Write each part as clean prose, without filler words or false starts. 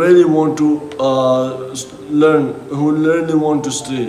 really want to learn, who really want to stay।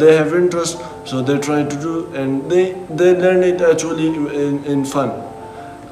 they have interest, so they try to do and they learn it actually in fun।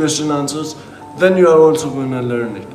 question answers, then you are also going to learn it।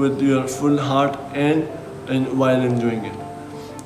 with your full heart and while enjoying it,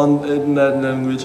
in that language,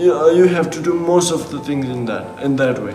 you have to do most of the things in that way।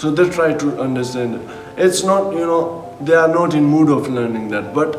So they try to understand it. It's not, you know, they are not in mood of learning that, but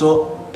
So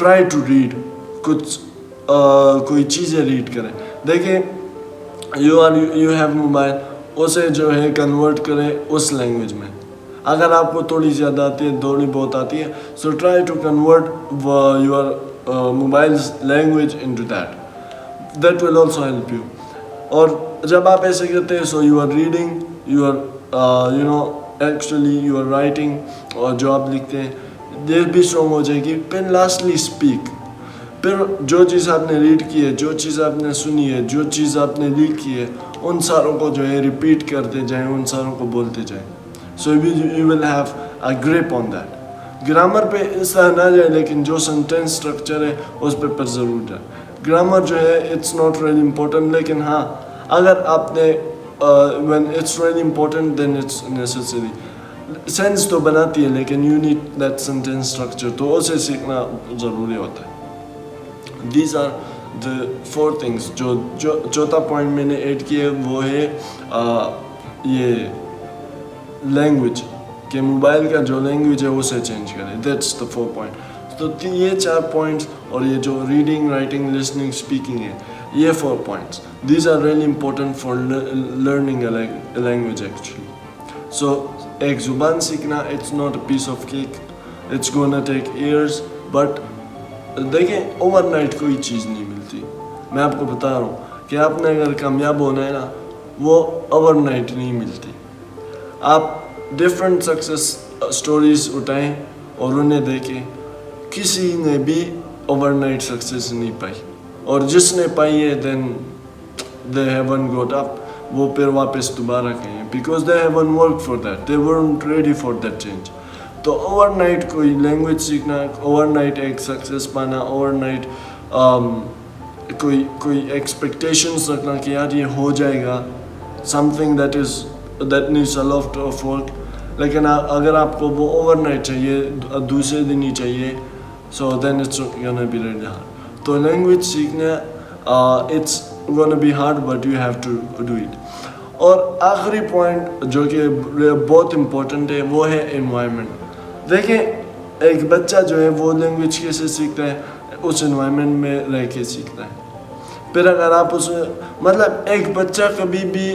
try to read, کچھ کوئی چیزیں red کریں. دیکھیں you have mobile, اسے جو ہے convert کریں اس language میں. اگر آپ کو تھوڑی زیادہ آتی ہے, تھوڑی بہت آتی ہے, so try to convert your mobiles language into that will also help you. اور جب آپ ایسے کرتے ہیں, so you are reading, you are you know actually you are writing, اور جو آپ لکھتے ہیں دیر بھی اسٹرانگ ہو جائے گی. پھر لاسٹلی اسپیک. پھر جو چیز آپ نے ریڈ کی ہے, جو چیز آپ نے سنی ہے, جو چیز آپ نے لکھ کی ہے, ان ساروں کو جو ہے ریپیٹ کرتے جائیں, ان ساروں کو بولتے جائیں. So you will have a grip on that. Grammar پہ اس طرح نہ جائے, لیکن جو سینٹینس اسٹرکچر ہے اس پہ پر ضرور جائے. گرامر جو ہے اٹس ناٹ ریلی امپورٹنٹ, لیکن ہاں اگر آپ نے when it's really important then it's necessary. Sense تو بناتی ہے, لیکن you need that sentence structure, تو اسے سیکھنا ضروری ہوتا ہے. These are the 4 things. جو چوتھا پوائنٹ میں نے ایڈ کیا وہ ہے یہ لینگویج, کہ موبائل کا جو لینگویج ہے اسے چینج کرے. That's the 4 point. تو یہ 4 points, اور یہ جو ریڈنگ, رائٹنگ, لسننگ, اسپیکنگ ہے, یہ 4 points. These are really important for learning a language actually. So ایک زبان سیکھنا it's not a piece of cake, it's gonna take years. But دیکھیں اوور نائٹ کوئی چیز نہیں ملتی. میں آپ کو بتا رہا ہوں کہ آپ نے اگر کامیاب ہونا ہے نا, وہ اوور نائٹ نہیں ملتی. آپ ڈفرینٹ سکسیس اسٹوریز اٹھائیں اور انہیں دیکھیں. کسی نے بھی اوور نائٹ سکسیس نہیں پائی, اور جس نے پائی ہے دین دے ہیون گوٹ اپ, وہ پھر واپس دوبارہ کہیں, because they haven't work for that, they weren't ready for that change. تو اوور نائٹ کوئی لینگویج سیکھنا, اوور نائٹ ایک سکسیس پانا, اوور نائٹ کوئی ایکسپیکٹیشنس رکھنا کہ یار یہ ہو جائے گا, something that needs a lot of work. لیکن اگر آپ کو وہ اوور نائٹ چاہیے, دوسرے دن ہی چاہیے, so then it's gonna be really hard. تو لینگویج سیکھنا it's gonna be hard, but you have to do it. اور آخری پوائنٹ جو کہ بہت امپورٹنٹ ہے وہ ہے انوائرمنٹ. دیکھیں ایک بچہ جو ہے وہ لینگویج کیسے سیکھتا ہے, اس انوائرمنٹ میں رہ کے سیکھتا ہے. پھر اگر آپ اس مطلب ایک بچہ کبھی بھی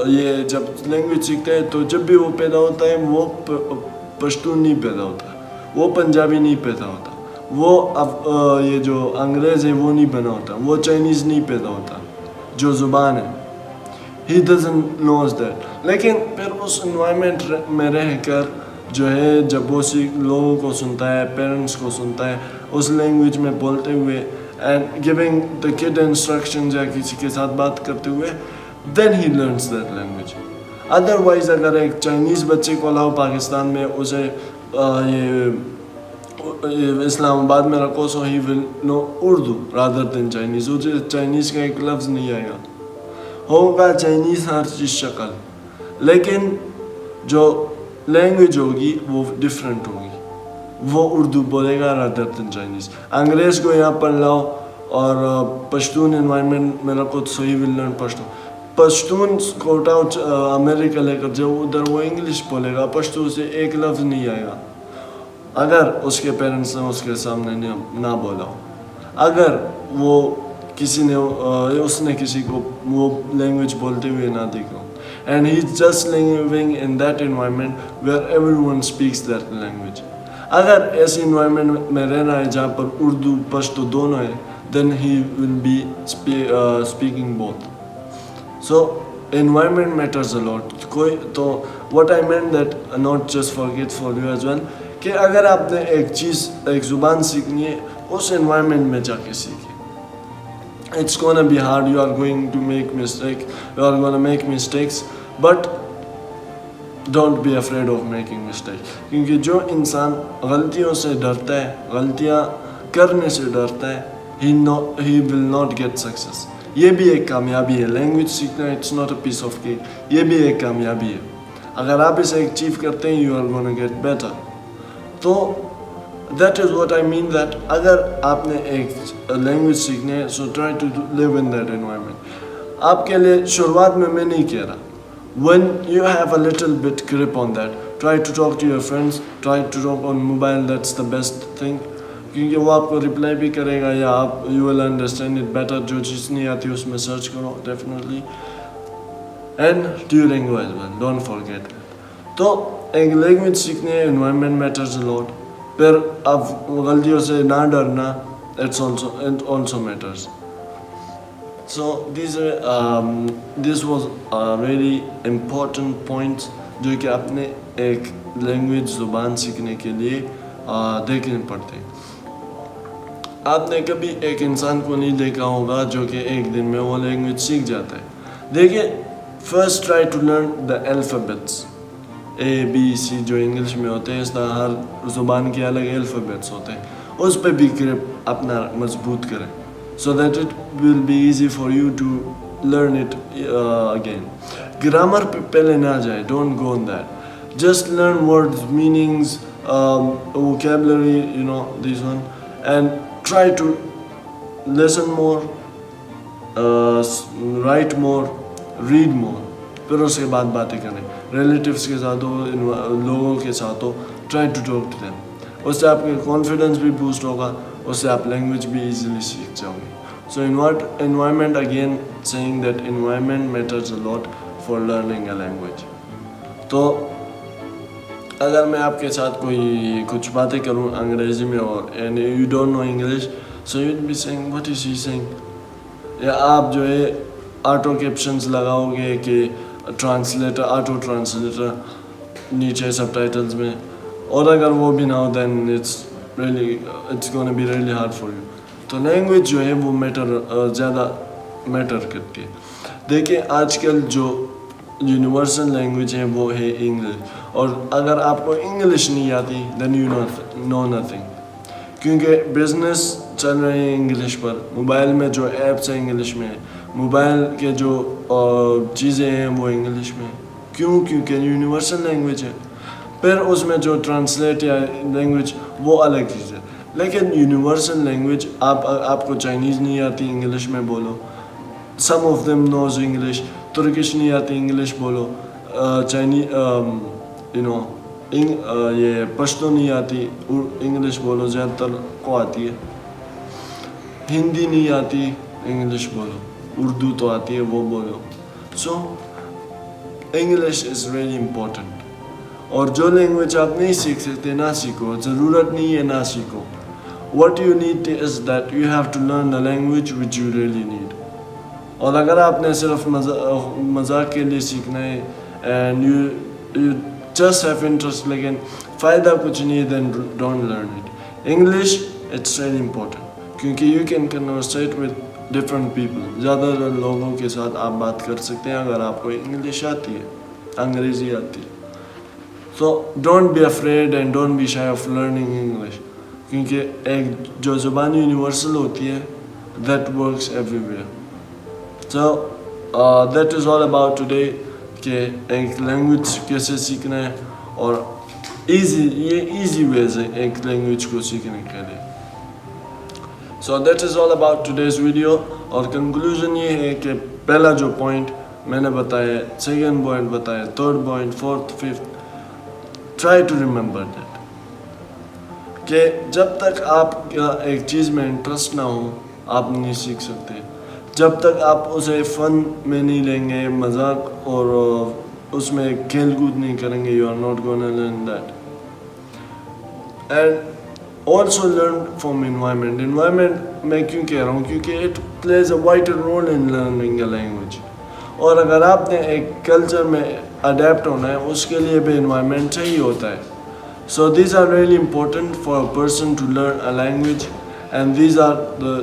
یہ جب لینگویج سیکھتا ہے تو جب بھی وہ پیدا ہوتا ہے وہ پشتون نہیں پیدا ہوتا, وہ پنجابی نہیں پیدا ہوتا, وہ یہ جو انگریز ہے وہ نہیں بنا ہوتا, وہ چائنیز نہیں پیدا ہوتا. جو زبان ہے he doesn't knows that. لیکن پھر اس انوائرمنٹ میں رہ کر جو ہے جب وہ لوگوں کو سنتا ہے, پیرنٹس کو سنتا ہے اس لینگویج میں بولتے ہوئے, and giving the could instructions یا کسی کے ساتھ بات کرتے ہوئے, دین ہی لرنس دیٹ لینگویج. ادروائز اگر ایک چائنیز بچے کو لاؤ پاکستان میں, اسے یہ اسلام آباد میں رکھو, سو ہی ول نو اردو رادر دین چائنیز. اسے چائنیز کا ایک لفظ نہیں آئے گا, ہوگا چائنیز ہر چیز شکل, لیکن جو لینگویج ہوگی وہ ڈفرینٹ ہوگی, وہ اردو بولے گا رادر دین چائنیز. انگریز کو یہاں پر لاؤ اور پشتون انوائرمنٹ میں رکھو, سو ہی ول لرن پشتون. پشتون کو اٹھاؤ امریکہ لے کر جاؤ, ادھر وہ انگلش بولے گا, پشتو سے ایک لفظ نہیں آئے گا اگر اس کے پیرنٹس نے اس کے سامنے نہ بولا ہو, اگر وہ کسی نے اس نے کسی کو وہ لینگویج بولتے ہوئے نہ دیکھا ہو. And he is just living in that environment where everyone speaks that language. اگر ایسی انوائرمنٹ میں رہنا ہے جہاں پر اردو پشتو دونوں ہے, then he will be speaking both. So environment matters a lot. کوئی تو what I meant that not just forget for you as well, کہ اگر آپ نے ایک چیز ایک زبان سیکھنی ہے اس انوائرمنٹ میں جا کے سیکھیں. It's gonna be hard, you are going to make mistakes, but don't be afraid of making mistakes. کیونکہ جو انسان غلطیوں سے ڈرتا ہے, غلطیاں کرنے سے ڈرتا ہے, he will not get success. یہ بھی ایک کامیابی ہے. لینگویج سیکھنا it's not a piece of cake, یہ بھی ایک کامیابی ہے. اگر آپ اسے اچیو کرتے ہیں, you are gonna get better. تو that is what I mean that اگر آپ نے ایک لینگویج سیکھنا ہے, so try to live in that environment. آپ کے لیے شروعات میں نہیں کہہ رہا, when you have a little bit grip on that, try to talk to your friends, try to talk on mobile, that's the best thing. کیونکہ وہ آپ کو رپلائی بھی کرے گا یا آپ you will understand it better. جو چیز نہیں آتی اس میں سرچ کرو definitely. And Duolingo as well, don't forget. تو ایک لینگویج سیکھنے انوائرمنٹ میٹرز اے لاٹ. پھر اب غلطیوں سے نہ ڈرنا, it also matters. So this was really important points جو کہ اپنے ایک لینگویج زبان سیکھنے کے لیے دیکھنے پڑتے ہیں. آپ نے کبھی ایک انسان کو نہیں دیکھا ہوگا جو کہ ایک دن میں وہ لینگویج سیکھ جاتا ہے. دیکھیں, first try to learn the alphabets, ABC جو انگلش میں ہوتے ہیں, اس طرح ہر زبان کے الگ الفابیٹس ہوتے ہیں, اس پہ بھی گرپ اپنا مضبوط کریں so that it will be easy for you to learn it again. Grammar پہ پہلے نہ جائے, don't go on that. Just learn words, meanings, vocabulary, you know, this one, and try to listen more, write more, read more. پھر اس کے بعد باتیں کریں, relatives کے ساتھ ہو, لوگوں کے ساتھ ہو, try to talk to them. اس سے آپ کا کانفیڈنس بھی بوسٹ ہوگا, اس سے آپ لینگویج بھی ایزیلی سیکھ جاؤ گے. سو environment, again saying that environment matters a lot for learning a language. تو اگر میں آپ کے ساتھ کوئی کچھ باتیں کروں انگریزی میں اور and you don't know English, so you'll be saying what is he saying. یا آپ جو ہے آٹو کیپشنز لگاؤ گے کہ ٹرانسلیٹر, آٹو ٹرانسلیٹر نیچے سب ٹائٹلز میں, اور اگر وہ بھی نہ ہو then it's gonna be really hard for you. تو لینگویج جو ہے وہ زیادہ میٹر کرتی ہے. دیکھیں آج کل جو یونیورسل لینگویج ہے وہ ہے انگلش, اور اگر آپ کو انگلش نہیں آتی then you know nothing. کیونکہ بزنس چل رہے ہیں انگلش پر, موبائل میں جو ایپس ہیں انگلش میں, موبائل کے جو چیزیں ہیں وہ انگلش میں. کیوں؟ کیونکہ یونیورسل لینگویج ہے. پھر اس میں جو ٹرانسلیٹ یا لینگویج وہ الگ چیز ہے. لیکن یونیورسل لینگویج, آپ کو چائنیز نہیں آتی انگلش میں بولو, some of them knows English. Turkish نہیں آتی انگلش بولو, یہ پشتو نہیں آتی انگلش بولو, زیادہ تر کو آتی ہے. ہندی نہیں آتی انگلش بولو, اردو تو آتی ہے وہ بولو. سو انگلش از ریئلی امپورٹنٹ. اور جو لینگویج آپ نہیں سیکھ سکتے نہ سیکھو, ضرورت نہیں ہے نہ سیکھو. What you need is that you have to learn the language which you really need. اور اگر آپ نے صرف مذاق کے لیے سیکھنا ہے and you just have interest لیکن فائدہ کچھ نہیں ہے, then don't learn it. English, it's really important کیونکہ you can conversate with different people. زیادہ لوگوں کے ساتھ آپ بات کر سکتے ہیں اگر آپ کو انگلش آتی ہے, انگریزی آتی ہے. So don't be afraid and don't be shy of learning English. کیونکہ ایک جو زبان یونیورسل ہوتی ہے that works everywhere. So that is all about today کہ ایک لینگویج کیسے سیکھنا ہے, اور ایزی ویز ہے ایک لینگویج کو سیکھنے کے لیے. So that is all about today's video. اور کنکلوژن یہ ہے کہ پہلا جو پوائنٹ میں نے بتایا, سیکنڈ پوائنٹ بتایا, third point, fourth, fifth, try to remember that کہ جب تک آپ کا ایک چیز میں انٹرسٹ نہ ہو آپ نہیں سیکھ سکتے. جب تک آپ اسے فن میں نہیں لیں گے, مذاق اور اس میں کھیل کود نہیں کریں گے, you are not gonna learn that. And also learn from environment. Environment میں کیوں کہہ رہا ہوں, کیونکہ it plays a vital role in learning a language. اور اگر آپ نے ایک کلچر میں اڈیپٹ ہونا ہے اس کے لیے بھی environment چاہیے ہوتا ہے. So these are really important for a person to learn a language, and these are the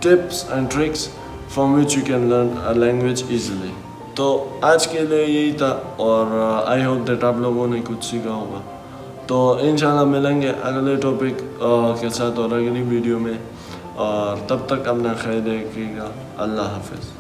tips and tricks from which you can learn a language easily. تو آج کے لیے یہی تھا, اور I hope that آپ لوگوں نے کچھ سیکھا ہوگا. تو انشاءاللہ ملیں گے اگلے ٹاپک کے ساتھ اور اگلی ویڈیو میں, اور تب تک اپنا خیال رکھیے گا. اللہ حافظ.